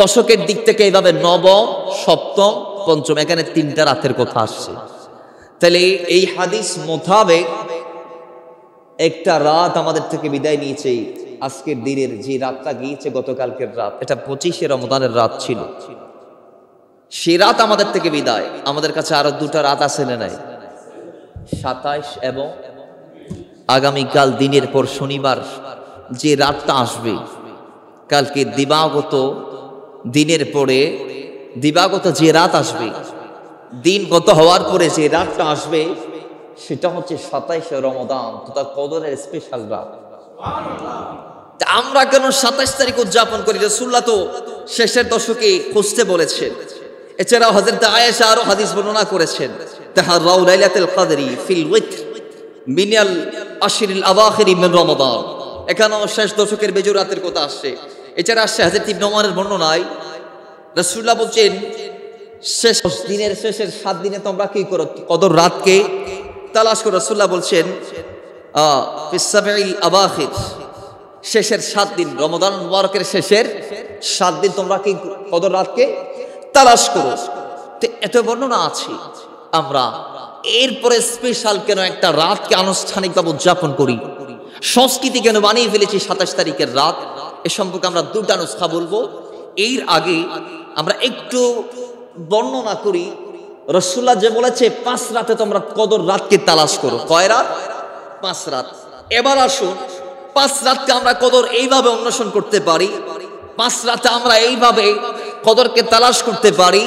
দশকের দিক থেকে এইভাবে নবম, সপ্তম, পঞ্চম, এখানে 3টা রাতের কথা আসছে। তাহলে এই হাদিস মোতাবেক একটা রাত আমাদের থেকে বিদায় নিয়েছে। আজকের দিনের যে রাতটা গিয়েছে, গতকালকের রাত, এটা 25শে রমজানের রাত ছিল। সেই রাত আমাদের থেকে বিদায়। আমাদের কাছে আরো 2টা রাত আছে না নাই? 27 এবং আগামীকাল দিনের পর শনিবার যে রাতটা আসবে, কালকে দিবাগত দিনের পরে দিবাগত যে রাত আসবে, দিনগত হওয়ার পরে যে রাতটা আসবে, সেটা হচ্ছে 27শে রমাদান, তথা কদরের স্পেশাল রাত। আমরা কেন 27 তারিখ উদযাপন করি? রাসূলুল্লাহ তো শেষের দশকে খুঁজতে বলেছেন। এছাড়াও হযরত আয়েশা আরো হাদিস বর্ণনা করেছেন, তাহারাউ লাইলাতুল কদরি ফিল ওয়িতর মিনাল আশরিল আওয়াখিরি মিন রমাদান। এখানেও শেষ দশকের বেজুর রাতের কথা আসছে। এছাড়া আসছে হযরত ইবনে ওমরের বর্ণনায়, রাসূলুল্লাহ বলছেন, শেষ দিনের শেষের 7 দিনে তোমরা কি করো? কদর রাতকে তালাশ করো। রাসূলুল্লাহ বলছেন, ফিস সাবিল আওয়াখির, শেষের 7 দিন, রমাদান মুবারকের শেষের 7 দিন তোমরা কি কদর রাতকে তালাশ করো। তো এত বর্ণনা আছে, আমরা এরপরে স্পেশাল কেন একটা রাতকে আনুষ্ঠানিকভাবে উদযাপন করি? সংস্কৃতি কেন বানিয়ে ফেলেছি 27 তারিখের রাত? এ সম্পর্কে আমরা 2টা নুসখা বলবো। এর আগে আমরা একটু বর্ণনা করি, রাসূলুল্লাহ যে বলেছে 5 রাতে তোমরা কদর রাতকে তালাশ করো। কয় রাত? 5 রাত। এবার আসুন 5 রাতকে আমরা কদর এইভাবে অন্বেষণ করতে পারি, 5 রাতে আমরা এইভাবে কদরকে তালাশ করতে পারি।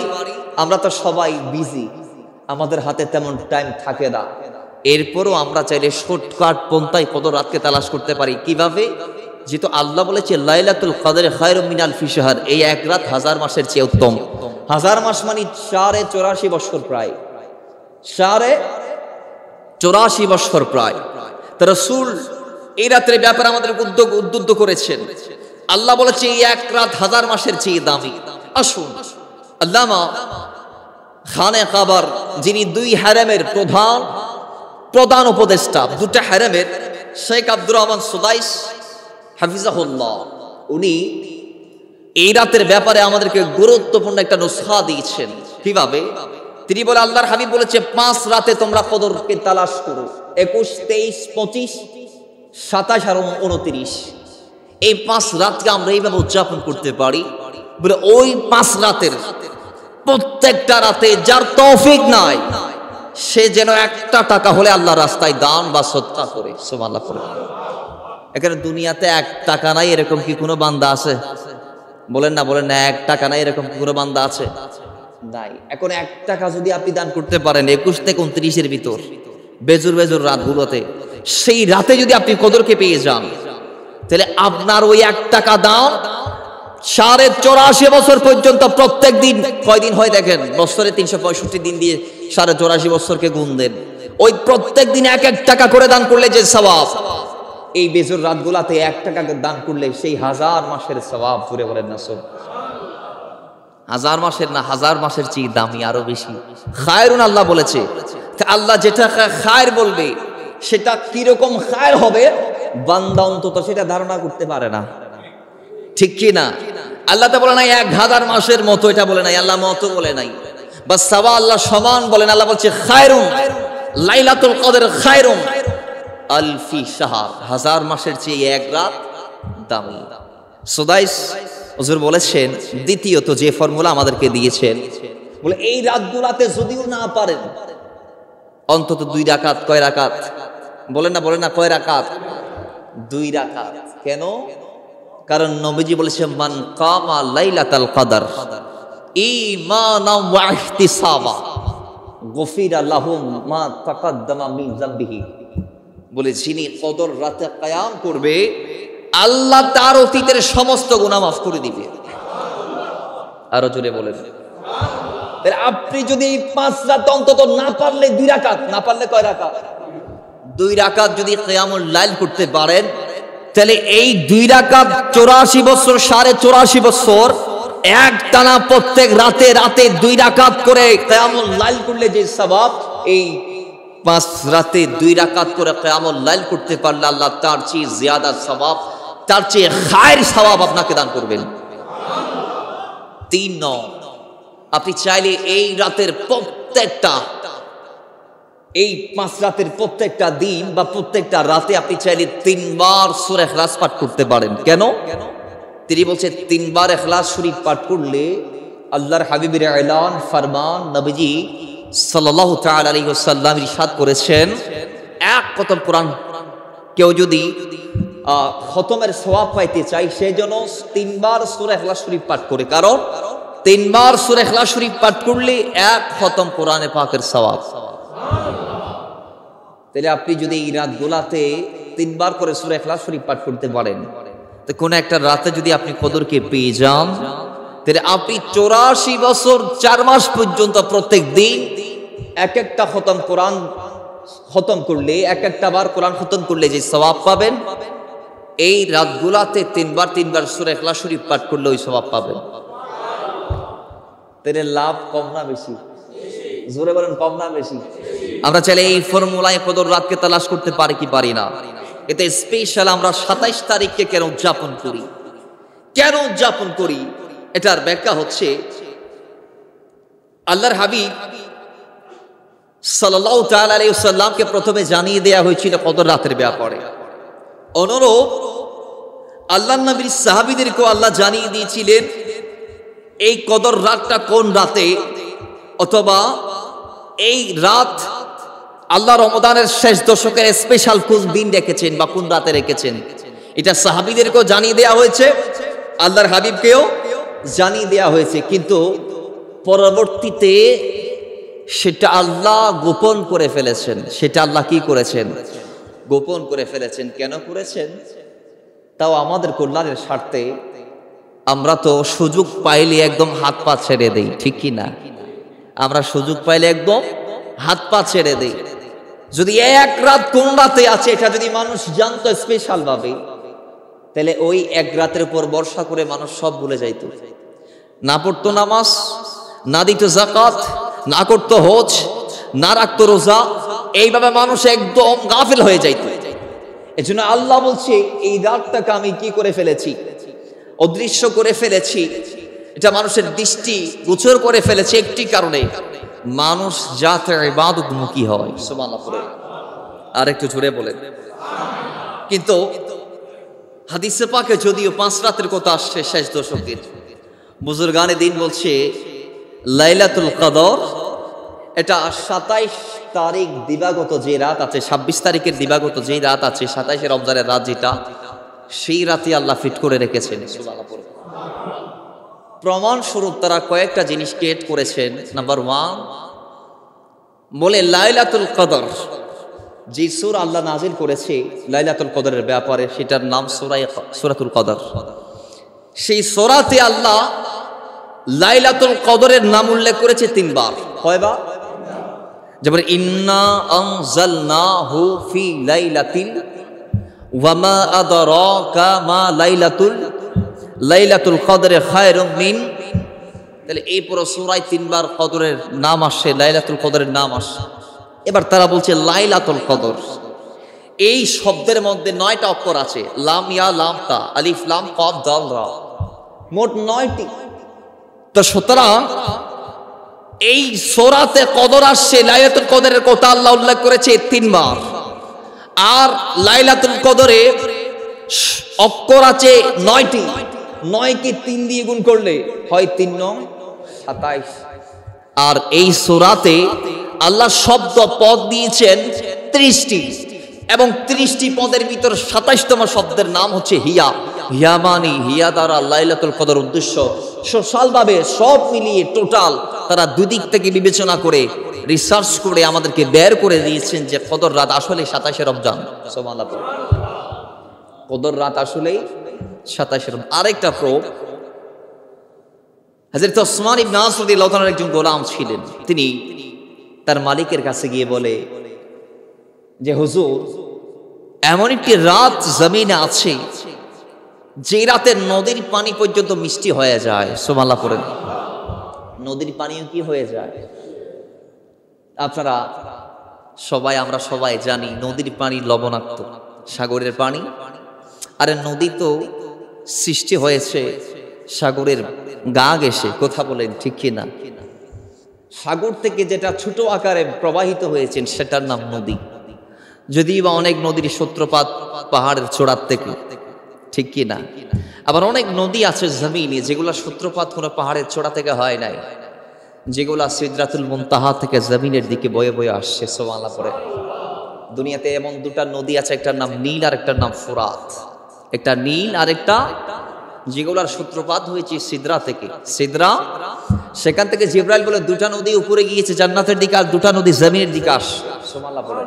আমরা তো সবাই বিজি, আমাদের হাতে তেমন টাইম থাকে না। এরপরও আমরা চাইলে শর্টকাট পন্থায় কদর রাতকে তালাশ করতে পারি। কিভাবে? যেহেতু আল্লাহ বলেছে লাইলাতুল কদর খায়রুম মিন আলফি শাহর, এই এক রাত 1000 মাসের চেয়ে উত্তম। 1000 মাস মানে 84 বছর, প্রায় 84 বছর প্রায়। তো রাসূল এই রাতের ব্যাপারে আমাদের উদ্বুদ্ধ করেছেন। আল্লাহ বলেছে এই এক রাত 1000 মাসের চেয়ে দামি। আসুন, আল্লামা খানে কাবার, যিনি 2 হারামের প্রধান উপদেষ্টা, 2টা হারামের, শেখ আব্দুর রহমান সুদাইস হাফিজাহুল্লাহ, উনি এই রাতের ব্যাপারে আমাদেরকে গুরুত্বপূর্ণ একটা নুসখা দিয়েছেন। কিভাবে? তিনি বলে, আল্লাহর হাবিব বলেছে 5 রাতে তোমরা কদরকে তালাশ করো, 21, 23, 25, 27 আর 29। এই 5 রাতকে আমরা এইভাবে উদযাপন করতে পারি বলে, ওই 5 রাতের প্রত্যেকটা রাতে যার তৌফিক নাই, সে যেন 1টা টাকা হলে আল্লাহর রাস্তায় দান বা সদকা করে। সুবহানাল্লাহ পড়ে। এখানে দুনিয়াতে 1 টাকা নাই এরকম কি কোনো বান্দা আছে? বলেন না, 1 টাকা নাই এরকম কি কোনো বান্দা আছে? নাই। এখন 1 টাকা যদি আপনি দান করতে পারেন 21 থেকে 29-এর ভিতর, বেজুর রাতগুলোতে, সেই রাতে যদি আপনি কদরকে পেয়ে যান, তাহলে আপনার ওই 1 টাকা দান 84.5 বছর পর্যন্ত, প্রত্যেক দিন কয়দিন হয় দেখেন, বছরে 365 দিন দিয়ে 84.5 বছরকে গুণ দেন। ওই প্রত্যেক দিন 1 টাকা করে দান করলে যে সওয়াব, এই বেজুর রাতগুলাতে 1 টাকা দান করলে সেই 1000 মাসের সওয়াব। জুড়ে বলেন না সুবহানাল্লাহ। 1000 মাসের না, 1000 মাসের চেয়ে দামি, আরো বেশি খায়রুন আল্লাহ বলেছে। আল্লাহ যেটা খায়ের বলবে, সেটা কিরকম খায়ের হবে বান্দা অন্তত সেটা ধারণা করতে পারে না। ঠিক কি না? আল্লাহ তা বলে নাই 1000 মাসের মতো, এটা বলে নাই আল্লাহ, মতো বলে নাই, বা সাওয়া আল্লাহ সমান বলেন। আল্লাহ বলছে খায়রুন, লাইলাতুল কদর খায়রুন আলফি শাহর, 1000 মাসের চেয়ে এক রাত দামি। সুদাইস হুজুর বলেছেন দ্বিতীয়ত যে ফর্মুলা আমাদেরকে দিয়েছেন, বলে এই রাতগুলাতে যদিও না পারেন অন্তত 2 রাকাত। কয় রাকাত? বলেন না কয় রাকাত? 2 রাকাত। কেন? কারণ নবীজি বলেছেন মান কামা লাইলাতাল কদর ঈমানান ওয়া ইহতিসাবা গফিরা লাহু মা তাকাদ্দামা মিন যামবিহি। বলে যিনি কদর রাতে কিয়াম করবে আল্লাহ তার অতীতের সমস্ত গুনাহ মাফ করে দিবে। আরো জোরে বলেন। আপনি যদি এই 5 রাত অন্তত না পারলে 2 রাকাত, না পারলে কয় রাকাত? 2 রাকাত যদি কিয়ামুল লাইল করতে পারেন, তাহলে এই 2 রাকাত 84 বছর 84.5 বছর এক টানা প্রত্যেক রাতে রাতে 2 রাকাত করে কিয়ামুল লাইল করলে যে সওয়াব, এই 5 রাতে 2 রাকাত করে কিয়ামুল লাইল করতে পারলে আল্লাহ তার চেয়ে জিয়াদা সওয়াব, তার চেয়ে খায়ের সওয়াব আপনাকে দান করবেন। 3 আপনি চাইলে এই রাতের প্রত্যেকটা, এই 5 রাতের প্রত্যেকটা দিন বা প্রত্যেকটা রাতে আপনি চাইলে 3 বার সূরা ইখলাস পাঠ করতে পারেন। কেন? তিনি বলছে 3 বার ইখলাস শরীফ পাঠ করলে আল্লাহর হাবিবের এলান ফরমান, নবীজি সাল্লাল্লাহু তাআলা আলাইহি ওয়াসাল্লাম ইরশাদ করেছেন, এক খতম কোরআন কেউ যদি খতমের সওয়াব পাইতে চাই, সেজন্য 3 বার সূরা ইখলাস শরীফ পাঠ করে। কারণ 3 বার সূরা ইখলাস শরীফ পাঠ করলে এক খতম কোরআনে পাকের সওয়াব। তাহলে আপনি যদি এই রাতগুলাতে 3 বার করে সূরা ইখলাস শরীফ পাঠ করতে পারেন, তো কোন একটা রাতে যদি আপনি কদরকে পেয়ে যান, তাহলে আপনি 84 বছর 4 মাস পর্যন্ত প্রত্যেক দিন এক একটা খতম কোরআন খতম করলে, এক একটা বার কোরআন খতম করলে যে সওয়াব পাবেন, এই রাতগুলাতে 3 বার সূরা ইখলাস শরীফ পাঠ করলে ওই সওয়াব পাবেন। তাহলে লাভ কম না বেশি? জোরে বলেন, কম না বেশি? আমরা চাইলে এই ফর্মুলায় কদর রাতকে তালাশ করতে পারি কি পারি না? এতে স্পেশাল আমরা 27 তারিখকে কেন উদযাপন করি? কেন উদযাপন করি? এটার ব্যাখ্যা হচ্ছে, আল্লাহর হাবিব সাল্লাল্লাহু তাআলা আলাইহি ওয়াসাল্লামকে প্রথমে জানিয়ে দেয়া হয়েছিল কদর রাতের ব্যাপারে। অনুরূপ আল্লাহর নবীর সাহাবীদেরকেও আল্লাহ জানিয়ে দিয়েছিলেন এই কদর রাতটা কোন রাতে, অথবা এই রাত আল্লাহ রমজানের শেষ দশকের স্পেশাল কোন দিন রেখেছেন বা কোন রাতে রেখেছেন। এটা সাহাবীদেরকেও জানিয়ে দেয়া হয়েছে, আল্লাহর হাবিবকেও জানিয়ে দেয়া হয়েছে, কিন্তু পরবর্তীতে সেটা আল্লাহ গোপন করে ফেলেছেন। সেটা আল্লাহ কি করেছেন? গোপন করে ফেলেছেন। কেন করেছেন? তাও আমাদের কল্যাণের স্বার্থে। আমরা তো সুযোগ পাইলে একদম হাত পা ছেড়ে দেই, ঠিক কি না? আমরা সুযোগ পাইলে একদম হাত পা ছেড়ে দেই। যদি এক রাত কোন রাতে আছে এটা যদি মানুষ জানতো স্পেশাল ভাবে, তাহলে ওই এক রাতের উপর ভরসা করে মানুষ সব ভুলে যাইত, না পড়তো নামাজ, না দিত যাকাত, না করতো হজ, না রাখতো রোজা। এইভাবে মানুষ একদম গাফিল হয়ে যাইত। এজন্য আল্লাহ বলছে এই রাতটাকে আমি কি করে ফেলেছি? অদৃশ্য করে ফেলেছি। এটা মানুষের দৃষ্টি গোচর করে ফেলেছে একটি কারণে, মানুষ যাতে ইবাদতমুখী হয়। সুবহানাল্লাহ। আর একটু জোরে বলেন। কিন্তু হাদিসে পাকে যদিও 5 রাতের কথা আসছে শেষ দশকের, বুজুর্গানে দিন বলছে লাইলাতুল কদর এটা 27 তারিখ দিবাগত যে রাত আছে, 26 তারিখের দিবাগত যে রাত আছে, 27 রমজানের রাত যেটা, সেই রাতে আল্লাহ ফিট করে রেখেছেন। প্রমাণ স্বরূপ তারা কয়েকটা জিনিস ক্রিয়েট করেছেন। নাম্বার 1 বলে লাইলাতুল কদর যে সূরা আল্লাহ নাজিল করেছে লাইলাতুল কদরের ব্যাপারে, সেটার নাম সূরাতুল কদর। সেই সূরাতে আল্লাহ লাইলাতুল কদরের নাম উল্লেখ করেছে 3 বার। কয়বার? যেমন ইন্না আনজালনাহু ফি লাইলাতিল ওয়া মা আদরাকা মা লাইলাতুল কদরে খায়রুম মিন। তাহলে এই পুরো সূরায় 3 বার কদরের নাম আসে, লাইলাতুল কদরের নাম আসে। এবার তারা বলছে লাইলাতুল কদর এই শব্দের মধ্যে 9টা অক্ষর আছে, লাম ইয়া লাম তা, আলিফ লাম কফ দাল রা। মোট 9টি। তো সুতরাং এই সূরাতে কদর আসছে, লাইলাতুল কদরের কথা আল্লাহ উল্লেখ করেছে 3 বার। আর লাইলাতুল কদরে অক্ষর আছে 9টি। 9কে 3 দিয়ে গুণ করলে হয় 3 9 27। আর এই সূরাতে আল্লাহ শব্দ পদ দিয়েছেন 30টি, এবং 30টি পদের ভিতর 27তম শব্দের নাম হচ্ছে হিয়া। হিয়া মানে হিয়া দ্বারা লাইলাতুল কদর উদ্দেশ্য। সোশ্যালভাবে সব মিলিয়ে টোটাল তারা দুই দিক থেকে বিবেচনা করে রিসার্চ করে আমাদেরকে বের করে দিয়েছেন যে কদর রাত আসলে 27 রমজান। সুবহানাল্লাহ। কদর রাত আসলে 27 রমজান। আরেকটা প্রুফ, হযরত ওসমান ইবনে আস রাদিয়াল্লাহু তাআলার একজন গোলাম ছিলেন। তিনি তার মালিকের কাছে গিয়ে বলে যে হুজুর, এমন একটি রাত জমিনে আছে যে রাতে নদীর পানি পর্যন্ত মিষ্টি হয়ে যায়। সুবহানাল্লাহ পড়েন। নদীর পানিও কি হয়ে যায়? আপনারা সবাই, আমরা সবাই জানি নদীর পানি লবণাক্ত, সাগরের পানি। আরে নদী তো সৃষ্টি হয়েছে সাগরের গা ঘেঁষে, কথা বলেন ঠিক কিনা? সাগর থেকে যেটা ছোট আকারে প্রবাহিত হয়েছেন সেটার নাম নদী। যদিও বা অনেক নদীর সূত্রপাত পাহাড়ের চূড়ার থেকে, ঠিক কিনা? আবার অনেক নদী আছে জমিনে যেগুলা সূত্রপাত কোনো পাহাড়ের চূড়া থেকে হয় নাই, যেগুলা সিদরাতুল মুনতাহা থেকে জমিনের দিকে বয়ে বয়ে আসছে। সুবহানাল্লাহ পড়ে। দুনিয়াতে এমন দুটা নদী আছে, একটার নাম নীল আর একটার নাম ফুরাত। একটা নীল আর একটা যেগুলার সূত্রপাত হয়েছে সিদরা থেকে। সিদরা, সেখান থেকে জিবরাইল বলে দুটা নদী উপরে গিয়েছে জান্নাতের দিকে, আর দুটা নদী জমিনের দিকে আসে। সুবহানাল্লাহ পড়ে।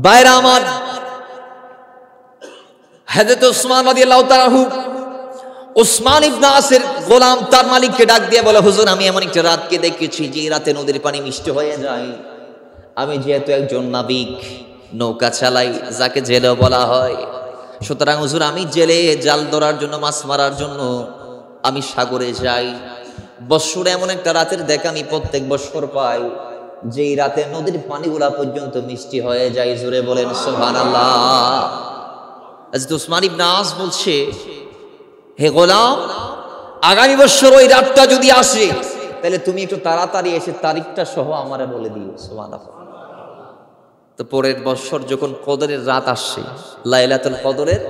বাইরে আমার হযরত ওসমান রাদিয়াল্লাহু তাআলা আনহু, ওসমান ইবনে আসের গোলাম তার মালিককে ডাক দিয়ে বলে, হুজুর, আমি এমন একটা রাতকে দেখেছি যে রাতে নদীর পানি মিষ্টি হয়ে যায়। আমি যেহেতু একজন নাবিক, নৌকা চালাই, যাকে জেলে বলা হয়, সুতরাং হুজুর আমি জেলে জাল ধরার জন্য, মাছ মারার জন্য আমি সাগরে যাই। বৎসরে এমন একটা রাতের দেখা আমি প্রত্যেক বৎসর পাই যেই রাতে নদীর পানিগুলা পর্যন্ত মিষ্টি হয়ে যায়। জোরে বলেন সুবহানাল্লাহ। হযরত ওসমান ইবনে আস বলছে, হে গোলাম, আগামী বছর ওই রাতটা যদি আসে তাহলে তুমি একটু তাড়াতাড়ি এসে তারিখটা সহ আমারে বলে দিও। সুবহানাল্লাহ। তো পরের বছর যখন কদরের রাত আসছে, লাইলাতুল কদরের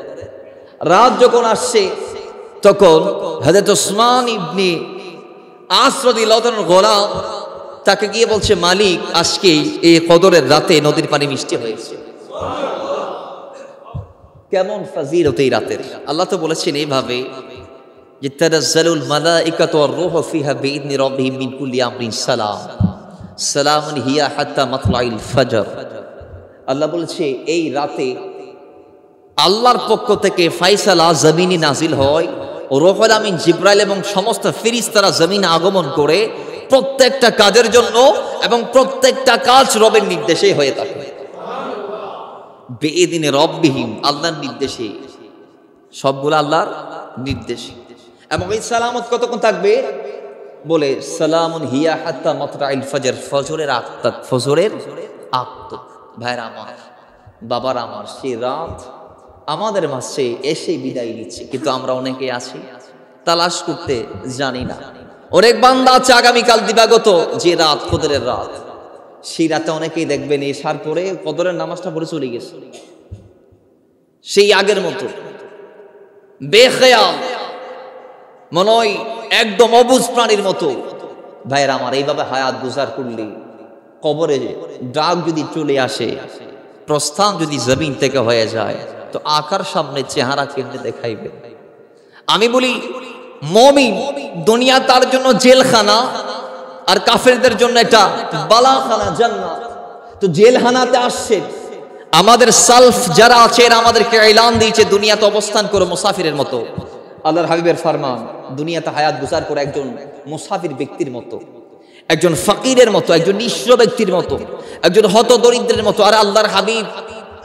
রাত যখন আসছে, তখন হযরত ওসমান ইবনে আস রাদিয়াল্লাহু তাআলার গোলাম তাকে গিয়ে বলছে, মালিক, আজকে এই কদরের রাতে নদীর পানি মিষ্টি হয়েছে। কেমন ফাজিলত এই রাতের! আল্লাহ তো বলেছেন এইভাবে যে তানাজ্জালুল মালাইকাতু ওয়ার রূহু ফিহা বিইذনি রাব্বিহিম মিন কুল্লি আমরিন সালাম, সালামুন হিয়া হাত্তা মাতলাইল ফজর। আল্লাহ বলেছে এই রাতে আল্লাহর পক্ষ থেকে ফয়সালা জমিনে নাজিল হয়। রূহুল আমিন জিবরাইল এবং সমস্ত ফেরেশতারা জমিনে আগমন করে প্রত্যেকটা কাজের জন্য, এবং প্রত্যেকটা কাজ রবের নির্দেশে হয়ে থাকে। বেদিনে রব্বিহিম, আল্লাহর নির্দেশে, সবগুলো আল্লাহর নির্দেশে। এবং এই সালামত কতক্ষণ থাকবে? বলে সালামুন হিয়া হাত্তা মাতলাইল ফজর, ফজরের আগ তক, ফজরের আগ তক। ভাইরা আমার, বাবার আমার, সেই রাত আমাদের মাঝে এসে বিদায় নিচ্ছে, কিন্তু আমরা অনেকে আছি তালাশ করতে জানি না। অনেক বান্দা আছে আগামীকাল দিবাগত যে রাত, কদরের রাত, সেই রাতে অনেকেই দেখবেন এশার পরে কদরের নামাজটা পড়ে চলে গেছে, সেই আগের মতো বেখেয়াল, মনে হয় একদম অবুঝ প্রাণীর মতো। ভাইয়ের আমার, এইভাবে হায়াত গুজার করলে কবরে ডাক যদি চলে আসে, প্রস্থান যদি জমিন থেকে হয়ে যায়, তো আকার সামনে চেহারা কেমনে দেখাইবে? আমি বলি, মুমিন দুনিয়া তার জন্য জেলখানা, আর কাফেরদের জন্য একটা বালাখানা, জান্নাত। তো জেলখানাতে আসছে, আমাদের সালফ যারা আছে এরা আমাদেরকে এলান দিয়েছে দুনিয়াতে অবস্থান করো মুসাফিরের মতো। আল্লাহর হাবিবের ফরমান, দুনিয়াতে হায়াত গুজার করে একজন মুসাফির ব্যক্তির মতো, একজন ফকিরের মতো, একজন নিঃস্ব ব্যক্তির মতো, একজন হত দরিদ্রের মতো। আর আল্লাহর হাবিব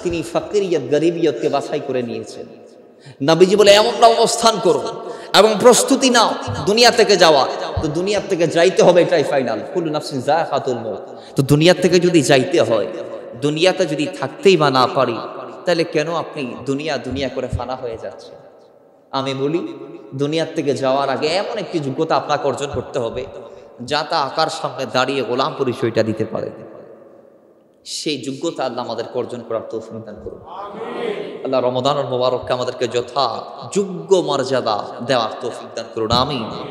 তিনি ফকিরিয়ত, গরিবিয়তকে বাছাই করে নিয়েছেন। নবীজি বলে, এমন অবস্থান করো এবং প্রস্তুতি নাও দুনিয়া থেকে যাওয়ার। তো দুনিয়া থেকে যাইতে হবে, এটাই ফাইনাল। কুল্লু নাফসিন যায়কাতুল মউত। তো দুনিয়া থেকে যদি যাইতে হয়, দুনিয়াতে যদি থাকতেই বা না পারি, তাহলে কেন আপনি দুনিয়া দুনিয়া করে ফানা হয়ে যাচ্ছে? আমি বলি দুনিয়ার থেকে যাওয়ার আগে এমন একটি যোগ্যতা আপনাকে অর্জন করতে হবে যা তা আকার সামনে দাঁড়িয়ে গোলাম পরিচয়টা দিতে পারে। সেই যোগ্যতা আল্লাহ আমাদেরকে অর্জন করার তৌফিক দান করুন। আল্লাহ রমাদানুল মুবারককে আমাদেরকে যথা যোগ্য মর্যাদা দেওয়ার তৌফিক দান করুন। আমিন।